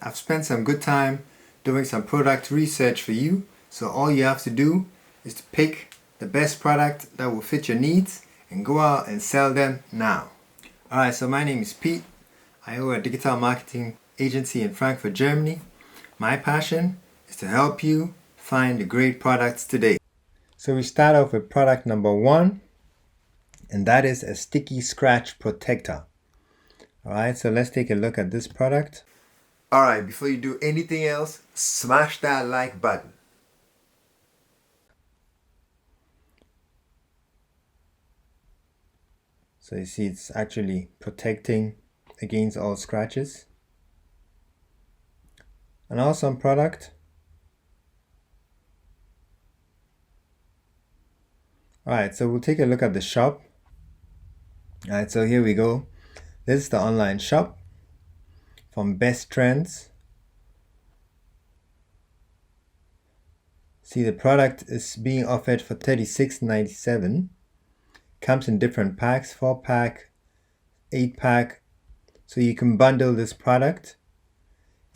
I've spent some good time doing some product research for you, so all you have to do is to pick the best product that will fit your needs and go out and sell them now. Alright, so my name is Pete. I own a digital marketing agency in Frankfurt, Germany. My passion is to help you find the great products today. So we start off with product number 1, and that is a sticky scratch protector. Alright, so let's take a look at this product. Alright, before you do anything else, smash that like button. So you see it's actually protecting against all scratches. An awesome product. Alright, so we'll take a look at the shop. Alright, so here we go. This is the online shop from Best Trends. See, the product is being offered for $36.97. Comes in different packs, 4-pack, 8-pack. So you can bundle this product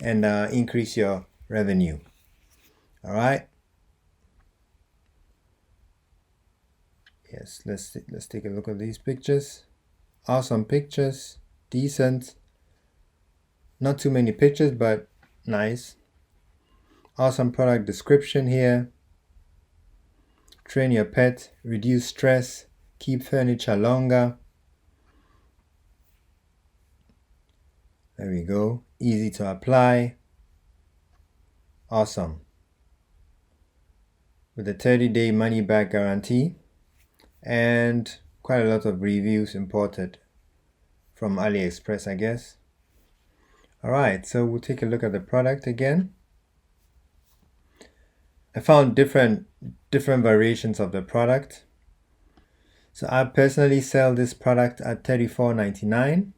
and increase your revenue. Alright. Yes, let's take a look at these pictures. Awesome pictures, decent. Not too many pictures, but nice. Awesome product description here. Train your pet, reduce stress, keep furniture longer. There we go. Easy to apply. Awesome. With a 30-day money-back guarantee and quite a lot of reviews imported from AliExpress, I guess. Alright, so we'll take a look at the product again. I found different variations of the product. So I personally sell this product at $34.99,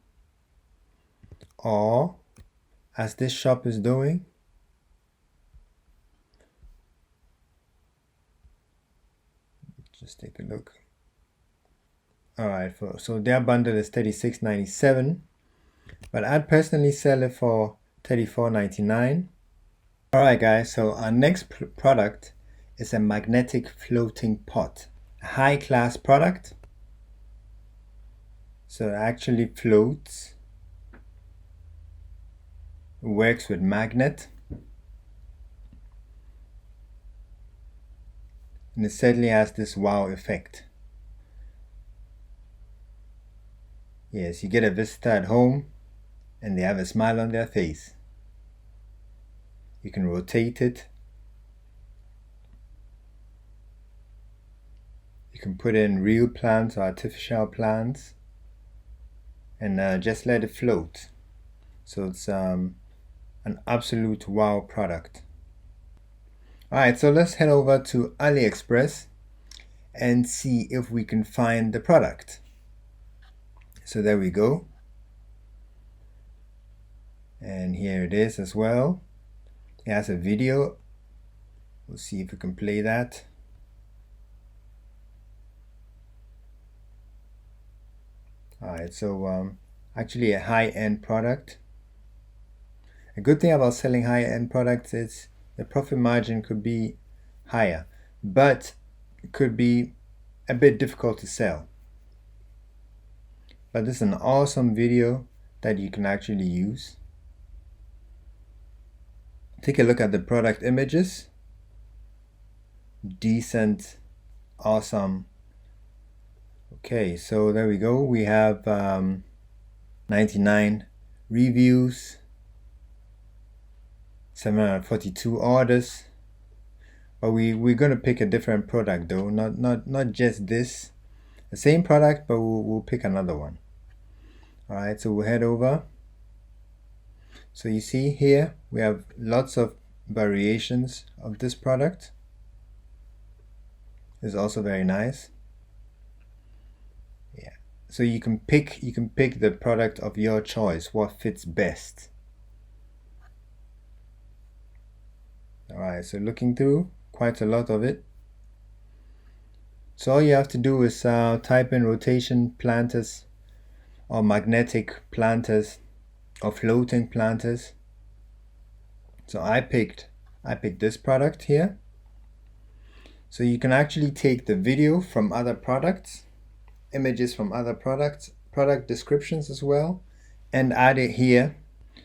or as this shop is doing, just take a look. Alright, so their bundle is $36.97, but I'd personally sell it for $34.99. Alright guys, so our next product is a magnetic floating pot. A high class product. So it actually floats. It works with magnet. And it certainly has this wow effect. Yes, you get a visitor at home and they have a smile on their face. You can rotate it. You can put in real plants or artificial plants and just let it float. So it's an absolute wow product. Alright, so let's head over to AliExpress and see if we can find the product. So there we go. And here it is as well. It has a video. We'll see if we can play that. Alright, so actually a high-end product. A good thing about selling high-end products is the profit margin could be higher, but it could be a bit difficult to sell. But this is an awesome video that you can actually use. Take a look at the product images. Decent, awesome. Okay, so there we go. We have 99 reviews, 742 orders. But we're going to pick a different product though, not just this. The same product, but we'll pick another one. Alright, so we'll head over. So you see here we have lots of variations of this product. It's also very nice. Yeah. So you can pick the product of your choice, what fits best. Alright, so looking through quite a lot of it. So all you have to do is type in rotation planters or magnetic planters or floating planters, So I picked this product here. So you can actually take the video from other products, images from other products, product descriptions as well, and add it here.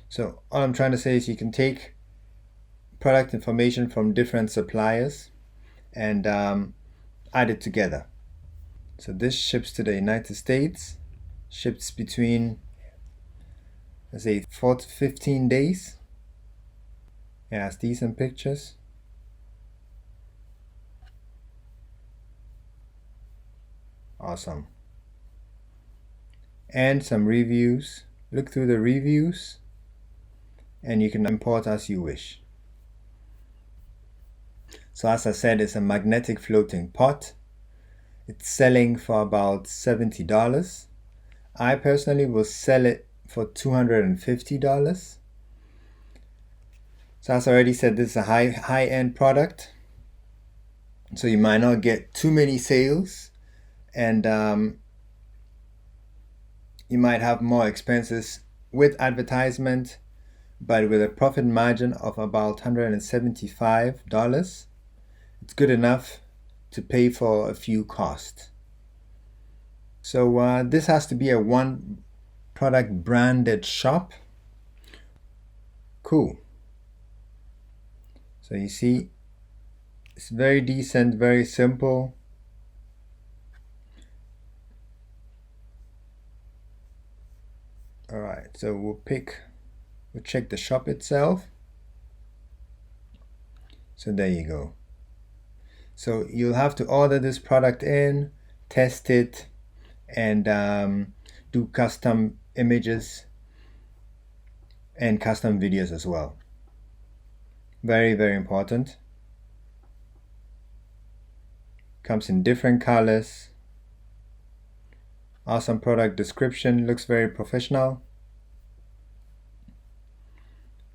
So all I'm trying to say is you can take product information from different suppliers and add it together. So this ships to the United States, ships between, let's say, 4 to 15 days. It has decent pictures. Awesome. And some reviews. Look through the reviews and you can import as you wish. So as I said, it's a magnetic floating pot. It's selling for about $70. I personally will sell it for $250. So as I already said, this is a high-end product. So you might not get too many sales, and you might have more expenses with advertisement, but with a profit margin of about $175, it's good enough to pay for a few costs. So this has to be a one product branded shop. Cool. So you see, it's very decent, very simple. All right, so we'll check the shop itself. So there you go. So you'll have to order this product in, test it, and do custom images and custom videos as well. Very, very important. Comes in different colors. Awesome product description, looks very professional.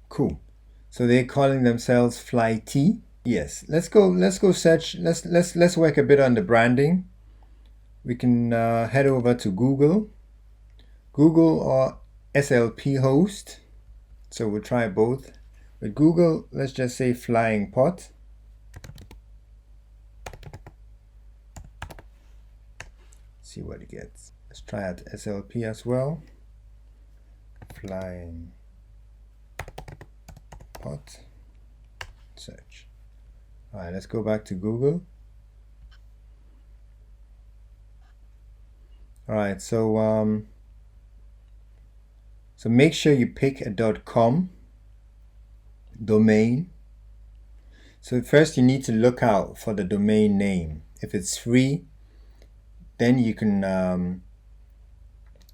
Cool. So they're calling themselves Fly Tea. Yes, let's go search. Let's work a bit on the branding. We can head over to Google or SLP host. So we'll try both. With Google, let's just say flying pot. See what it gets. Let's try out SLP as well. Flying pot. Search. All right, let's go back to Google. All right, so make sure you pick a .com domain. So first you need to look out for the domain name. If it's free, then you can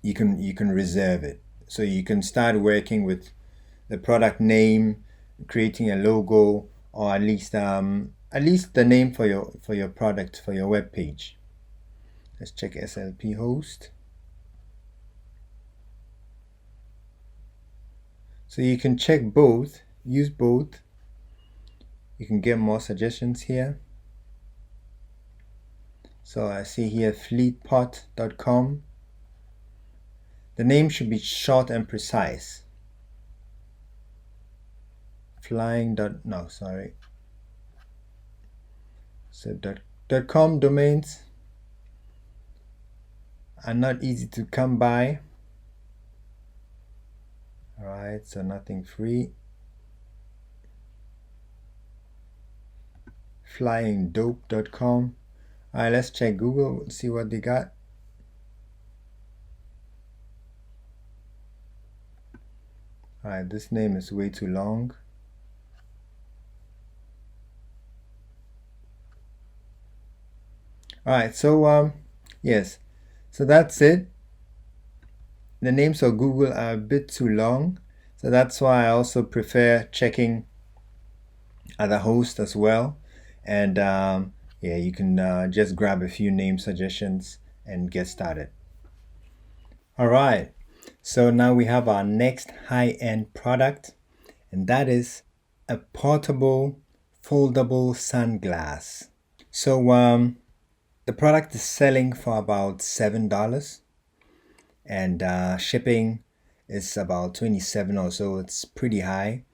reserve it. So you can start working with the product name, creating a logo, or at least the name for your product, for your web page. Let's check SLP host. So you can check both, use both. You can get more suggestions here. So I see here fleetpot.com. The name should be short and precise. So .com domains are not easy to come by. All right, so nothing free. Flyingdope.com. All right, let's check Google, see what they got. All right, this name is way too long. All right, so yes, so that's it. The names of Google are a bit too long, so that's why I also prefer checking other hosts as well. And yeah, you can just grab a few name suggestions and get started. All right, so now we have our next high-end product, and that is a portable foldable sunglass. So the product is selling for about $7, and shipping is about $27 or so. It's pretty high.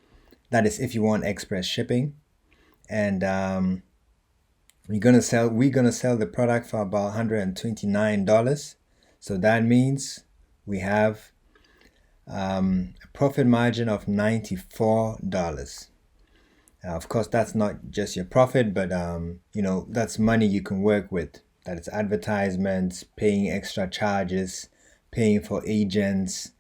That is if you want express shipping. And we're gonna sell the product for about $129. So that means we have a profit margin of $94. Of course, that's not just your profit, but that's money you can work with. That is advertisements, paying extra charges, paying for agents,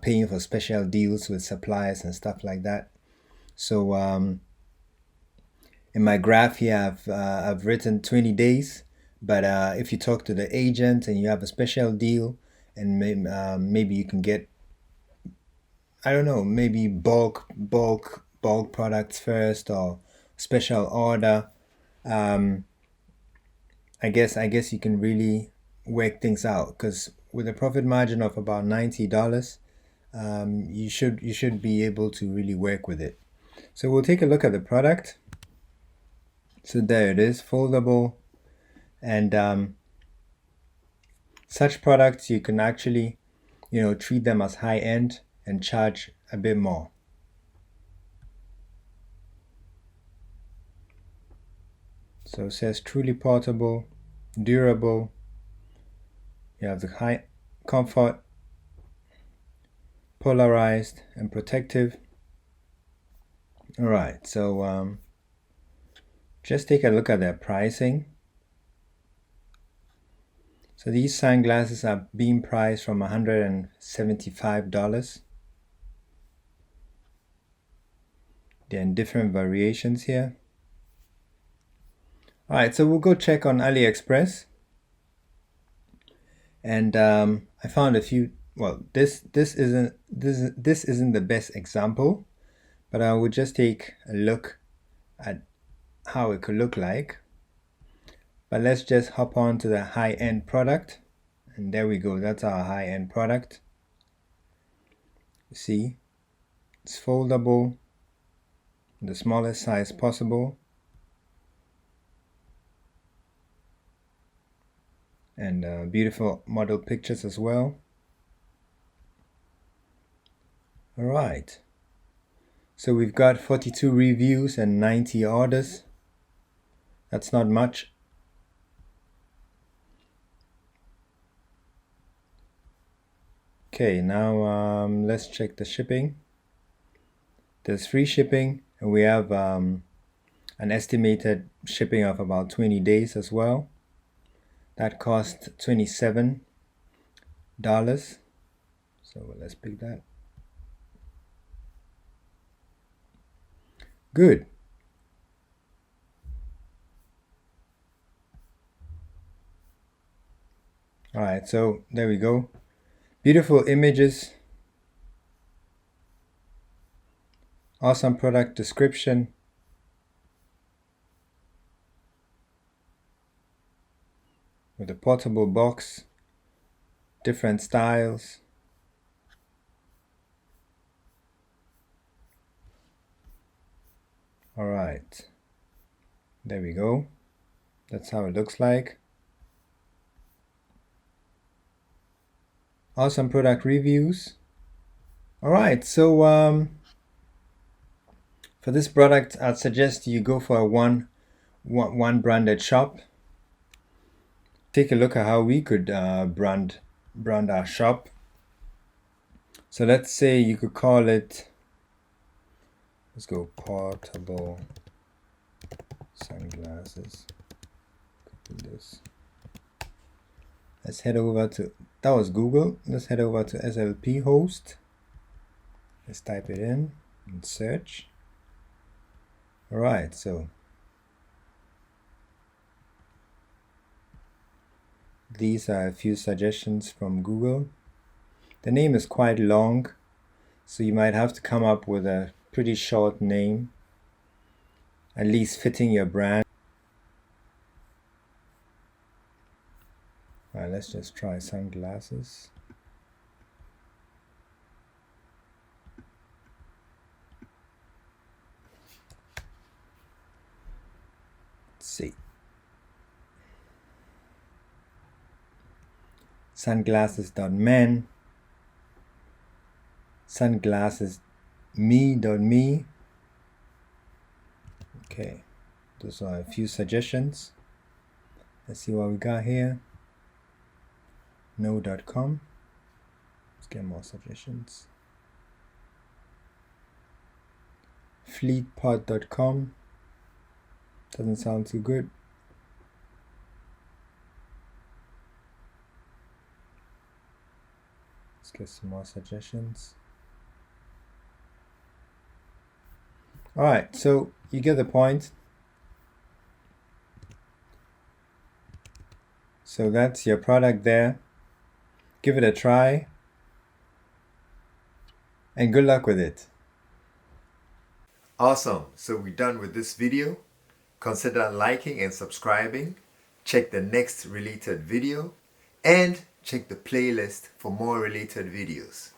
paying for special deals with suppliers and stuff like that. So in my graph here, I've written 20 days, but if you talk to the agent and you have a special deal, and maybe you can get, I don't know, maybe bulk products first, or special order. I guess you can really work things out, because with a profit margin of about $90, you should be able to really work with it. So we'll take a look at the product. So there it is, foldable, and such products you can actually treat them as high end and charge a bit more. So it says truly portable, durable. You have the high comfort, polarized, and protective. All right, so just take a look at their pricing. So these sunglasses are being priced from $175. They're in different variations here. All right, so we'll go check on AliExpress, and I found a few. Well, this isn't the best example, but I will just take a look at how it could look like. But let's just hop on to the high-end product, and there we go. That's our high-end product. You see, it's foldable, the smallest size possible, and beautiful model pictures as well. All right, so we've got 42 reviews and 90 orders. That's not much. Okay, now let's check the shipping. There's free shipping, and we have an estimated shipping of about 20 days as well. That cost $27. So let's pick that. Good. All right, so there we go. Beautiful images. Awesome product description. With a portable box. Different styles. All right. There we go. That's how it looks like. Awesome product reviews. All right, so for this product, I'd suggest you go for a one branded shop. Take a look at how we could brand our shop. So let's say you could call it, let's go portable sunglasses. Copy this. Let's head over to, that was Google. Let's head over to SLP host. Let's type it in and search. All right, so these are a few suggestions from Google. The name is quite long, so you might have to come up with a pretty short name, at least fitting your brand. All right, let's just try sunglasses. Let's see. Sunglasses.men, sunglassesme.me, Okay, those are a few suggestions. Let's see what we got here. No.com. Let's get more suggestions. Fleetpod.com. Doesn't sound too good. Let's get some more suggestions. Alright, so you get the point. So that's your product there. Give it a try. And good luck with it. Awesome. So we're done with this video. Consider liking and subscribing. Check the next related video. And check the playlist for more related videos.